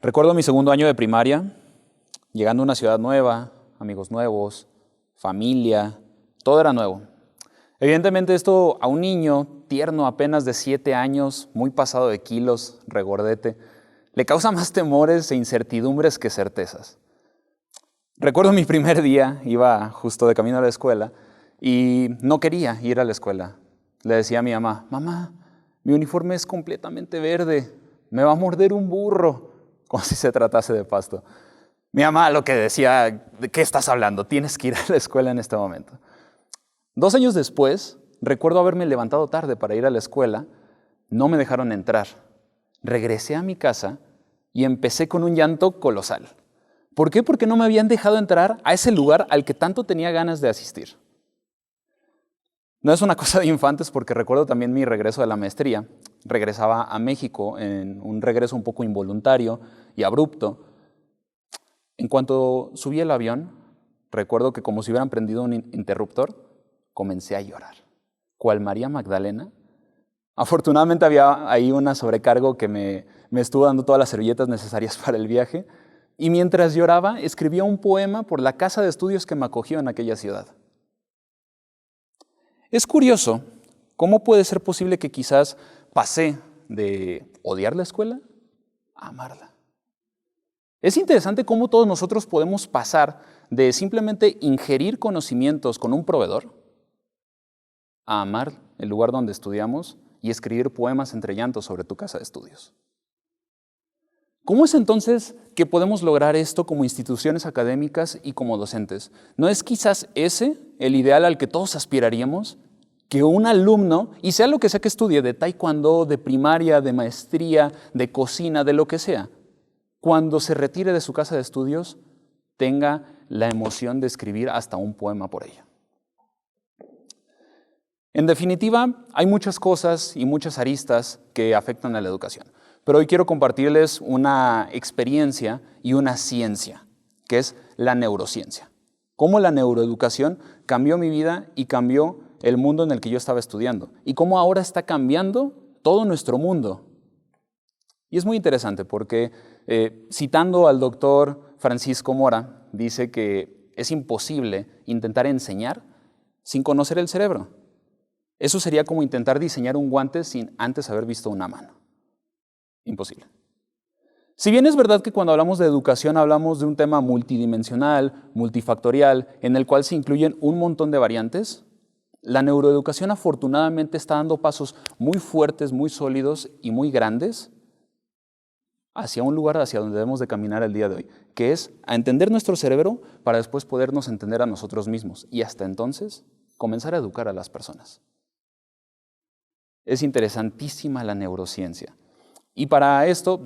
Recuerdo mi segundo año de primaria, llegando a una ciudad nueva, amigos nuevos, familia, todo era nuevo. Evidentemente esto a un niño tierno apenas de 7 años, muy pasado de kilos, regordete, le causa más temores e incertidumbres que certezas. Recuerdo mi primer día, iba justo de camino a la escuela y no quería ir a la escuela. Le decía a mi mamá, mamá, mi uniforme es completamente verde, me va a morder un burro, como si se tratase de pasto. Mi mamá lo que decía, ¿de qué estás hablando? Tienes que ir a la escuela en este momento. 2 años después, recuerdo haberme levantado tarde para ir a la escuela, no me dejaron entrar. Regresé a mi casa y empecé con un llanto colosal. ¿Por qué? Porque no me habían dejado entrar a ese lugar al que tanto tenía ganas de asistir. No es una cosa de infantes porque recuerdo también mi regreso de la maestría. Regresaba a México en un regreso un poco involuntario y abrupto. En cuanto subí el avión, recuerdo que como si hubieran prendido un interruptor, comencé a llorar. ¿Cuál María Magdalena? Afortunadamente había ahí una sobrecargo que me estuvo dando todas las servilletas necesarias para el viaje. Y mientras lloraba, escribía un poema por la casa de estudios que me acogió en aquella ciudad. Es curioso cómo puede ser posible que quizás pasé de odiar la escuela a amarla. Es interesante cómo todos nosotros podemos pasar de simplemente ingerir conocimientos con un proveedor a amar el lugar donde estudiamos y escribir poemas entre llantos sobre tu casa de estudios. ¿Cómo es entonces que podemos lograr esto como instituciones académicas y como docentes? ¿No es quizás ese el ideal al que todos aspiraríamos? Que un alumno, y sea lo que sea que estudie, de taekwondo, de primaria, de maestría, de cocina, de lo que sea, cuando se retire de su casa de estudios, tenga la emoción de escribir hasta un poema por ella. En definitiva, hay muchas cosas y muchas aristas que afectan a la educación. Pero hoy quiero compartirles una experiencia y una ciencia, que es la neurociencia. Cómo la neuroeducación cambió mi vida y cambió el mundo en el que yo estaba estudiando. Y cómo ahora está cambiando todo nuestro mundo. Y es muy interesante porque, citando al doctor Francisco Mora, dice que es imposible intentar enseñar sin conocer el cerebro. Eso sería como intentar diseñar un guante sin antes haber visto una mano. Imposible. Si bien es verdad que cuando hablamos de educación hablamos de un tema multidimensional, multifactorial, en el cual se incluyen un montón de variantes, la neuroeducación afortunadamente está dando pasos muy fuertes, muy sólidos y muy grandes hacia un lugar hacia donde debemos de caminar el día de hoy, que es a entender nuestro cerebro para después podernos entender a nosotros mismos y hasta entonces comenzar a educar a las personas. Es interesantísima la neurociencia. Y para esto,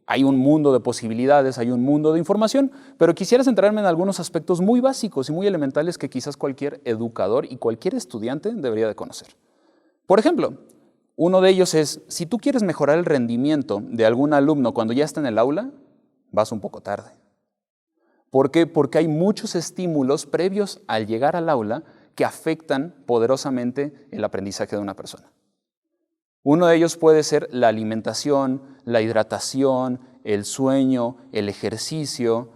hay un mundo de posibilidades, hay un mundo de información, pero quisiera centrarme en algunos aspectos muy básicos y muy elementales que quizás cualquier educador y cualquier estudiante debería de conocer. Por ejemplo, uno de ellos es, si tú quieres mejorar el rendimiento de algún alumno cuando ya está en el aula, vas un poco tarde. ¿Por qué? Porque hay muchos estímulos previos al llegar al aula que afectan poderosamente el aprendizaje de una persona. Uno de ellos puede ser la alimentación, la hidratación, el sueño, el ejercicio.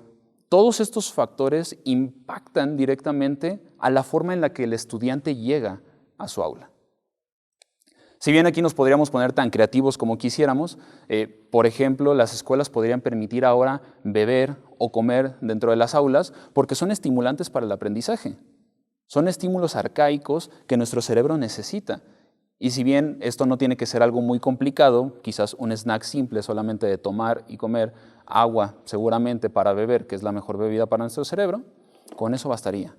Todos estos factores impactan directamente a la forma en la que el estudiante llega a su aula. Si bien aquí nos podríamos poner tan creativos como quisiéramos, por ejemplo, las escuelas podrían permitir ahora beber o comer dentro de las aulas porque son estimulantes para el aprendizaje. Son estímulos arcaicos que nuestro cerebro necesita. Y si bien esto no tiene que ser algo muy complicado, quizás un snack simple solamente de tomar y comer agua seguramente para beber, que es la mejor bebida para nuestro cerebro, con eso bastaría.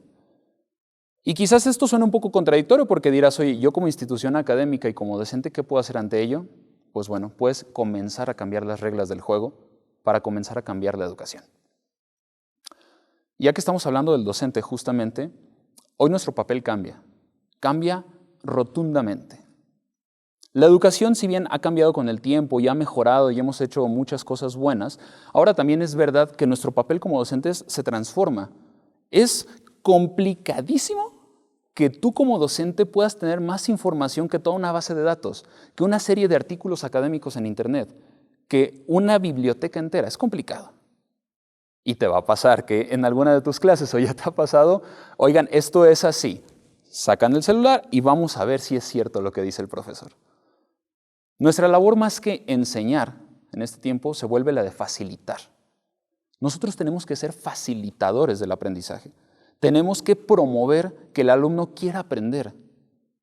Y quizás esto suena un poco contradictorio porque dirás, oye, yo como institución académica y como docente, ¿qué puedo hacer ante ello? Pues bueno, puedes comenzar a cambiar las reglas del juego para comenzar a cambiar la educación. Ya que estamos hablando del docente justamente, hoy nuestro papel cambia rotundamente. La educación, si bien ha cambiado con el tiempo y ha mejorado y hemos hecho muchas cosas buenas, ahora también es verdad que nuestro papel como docentes se transforma. Es complicadísimo que tú como docente puedas tener más información que toda una base de datos, que una serie de artículos académicos en Internet, que una biblioteca entera es complicado. Y te va a pasar que en alguna de tus clases, o ya te ha pasado, oigan, esto es así. Sacan el celular y vamos a ver si es cierto lo que dice el profesor. Nuestra labor más que enseñar en este tiempo se vuelve la de facilitar. Nosotros tenemos que ser facilitadores del aprendizaje. Tenemos que promover que el alumno quiera aprender,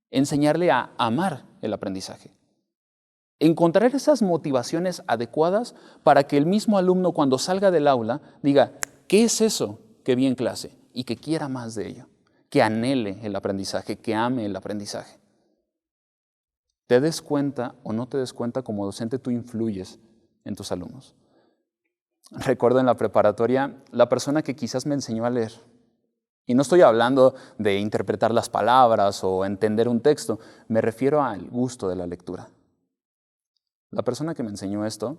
enseñarle a amar el aprendizaje. Encontrar esas motivaciones adecuadas para que el mismo alumno cuando salga del aula diga, ¿qué es eso que vi en clase? Y que quiera más de ello, que anhele el aprendizaje, que ame el aprendizaje. Te des cuenta o no te des cuenta, como docente tú influyes en tus alumnos. Recuerdo en la preparatoria la persona que quizás me enseñó a leer. Y no estoy hablando de interpretar las palabras o entender un texto, me refiero al gusto de la lectura. La persona que me enseñó esto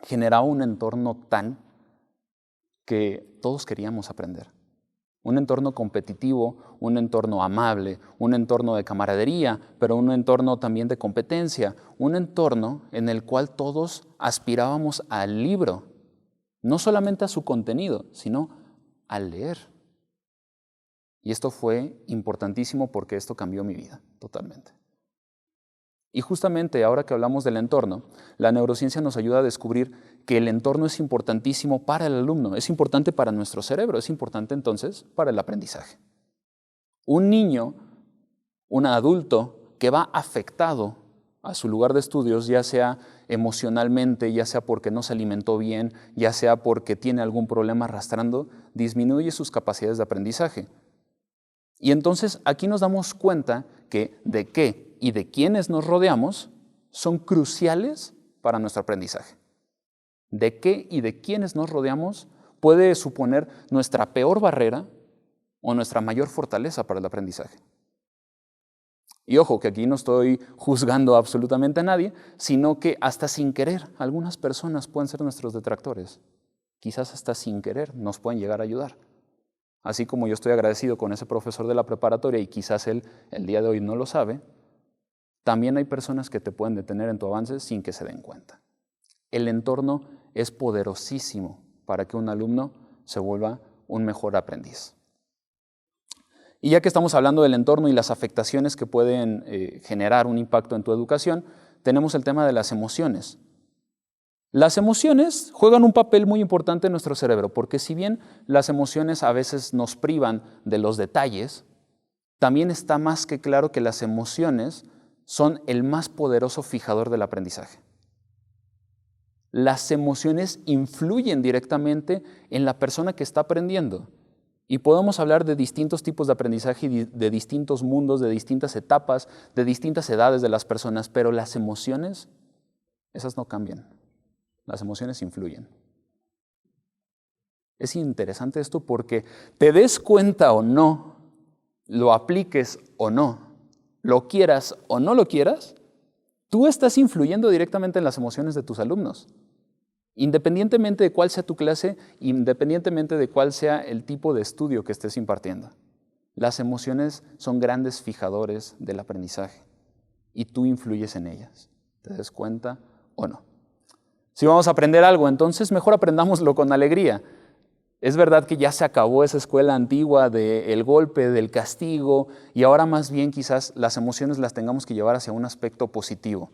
generaba un entorno tan que todos queríamos aprender. Un entorno competitivo, un entorno amable, un entorno de camaradería, pero un entorno también de competencia, un entorno en el cual todos aspirábamos al libro, no solamente a su contenido, sino al leer. Y esto fue importantísimo porque esto cambió mi vida totalmente. Y justamente ahora que hablamos del entorno, la neurociencia nos ayuda a descubrir que el entorno es importantísimo para el alumno, es importante para nuestro cerebro, es importante entonces para el aprendizaje. Un niño, un adulto que va afectado a su lugar de estudios, ya sea emocionalmente, ya sea porque no se alimentó bien, ya sea porque tiene algún problema arrastrando, disminuye sus capacidades de aprendizaje. Y entonces aquí nos damos cuenta que de qué y de quiénes nos rodeamos son cruciales para nuestro aprendizaje. De qué y de quiénes nos rodeamos puede suponer nuestra peor barrera o nuestra mayor fortaleza para el aprendizaje. Y ojo, que aquí no estoy juzgando absolutamente a nadie, sino que hasta sin querer algunas personas pueden ser nuestros detractores. Quizás hasta sin querer nos pueden llegar a ayudar. Así como yo estoy agradecido con ese profesor de la preparatoria y quizás él el día de hoy no lo sabe, también hay personas que te pueden detener en tu avance sin que se den cuenta. El entorno es poderosísimo para que un alumno se vuelva un mejor aprendiz. Y ya que estamos hablando del entorno y las afectaciones que pueden generar un impacto en tu educación, tenemos el tema de las emociones. Las emociones juegan un papel muy importante en nuestro cerebro, porque si bien las emociones a veces nos privan de los detalles, también está más que claro que las emociones son el más poderoso fijador del aprendizaje. Las emociones influyen directamente en la persona que está aprendiendo. Y podemos hablar de distintos tipos de aprendizaje y de distintos mundos, de distintas etapas, de distintas edades de las personas, pero las emociones, esas no cambian. Las emociones influyen. Es interesante esto porque te des cuenta o no, lo apliques o no, lo quieras o no lo quieras, tú estás influyendo directamente en las emociones de tus alumnos. Independientemente de cuál sea tu clase, independientemente de cuál sea el tipo de estudio que estés impartiendo. Las emociones son grandes fijadores del aprendizaje y tú influyes en ellas. ¿Te des cuenta o no? Si vamos a aprender algo, entonces mejor aprendámoslo con alegría. Es verdad que ya se acabó esa escuela antigua del golpe, del castigo, y ahora más bien quizás las emociones las tengamos que llevar hacia un aspecto positivo.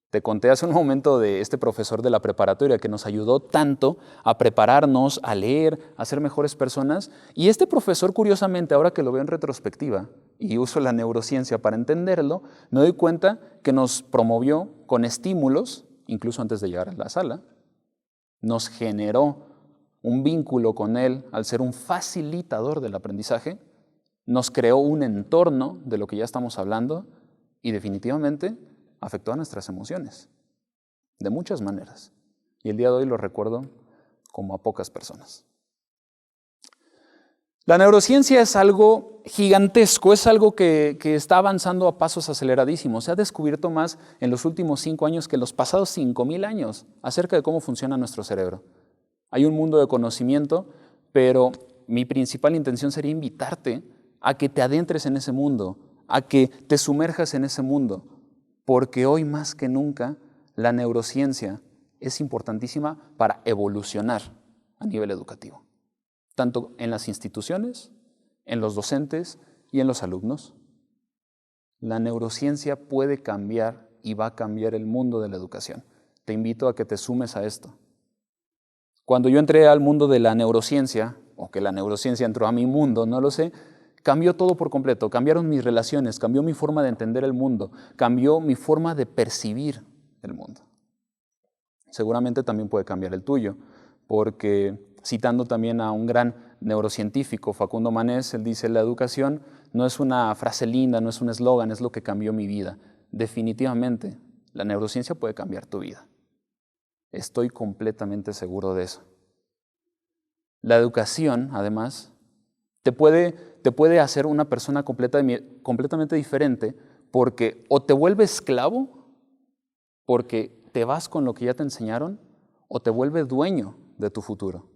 Te conté hace un momento de este profesor de la preparatoria que nos ayudó tanto a prepararnos, a leer, a ser mejores personas. Y este profesor, curiosamente, ahora que lo veo en retrospectiva y uso la neurociencia para entenderlo, me doy cuenta que nos promovió con estímulos, incluso antes de llegar a la sala, nos generó un vínculo con él al ser un facilitador del aprendizaje, nos creó un entorno de lo que ya estamos hablando y definitivamente afectó a nuestras emociones, de muchas maneras. Y el día de hoy lo recuerdo como a pocas personas. La neurociencia es algo gigantesco, es algo que está avanzando a pasos aceleradísimos. Se ha descubierto más en los últimos 5 años que en los pasados 5,000 años acerca de cómo funciona nuestro cerebro. Hay un mundo de conocimiento, pero mi principal intención sería invitarte a que te adentres en ese mundo, a que te sumerjas en ese mundo, porque hoy más que nunca la neurociencia es importantísima para evolucionar a nivel educativo, tanto en las instituciones, en los docentes y en los alumnos. La neurociencia puede cambiar y va a cambiar el mundo de la educación. Te invito a que te sumes a esto. Cuando yo entré al mundo de la neurociencia, o que la neurociencia entró a mi mundo, no lo sé, cambió todo por completo. Cambiaron mis relaciones, cambió mi forma de entender el mundo, cambió mi forma de percibir el mundo. Seguramente también puede cambiar el tuyo, porque citando también a un gran neurocientífico, Facundo Manés, él dice, la educación no es una frase linda, no es un eslogan, es lo que cambió mi vida. Definitivamente, la neurociencia puede cambiar tu vida. Estoy completamente seguro de eso. La educación, además, te puede hacer una persona completamente diferente, porque o te vuelve esclavo, porque te vas con lo que ya te enseñaron, o te vuelve dueño de tu futuro.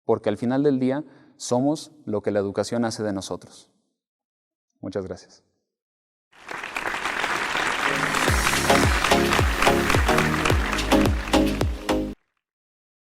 Porque al final del día somos lo que la educación hace de nosotros. Muchas gracias.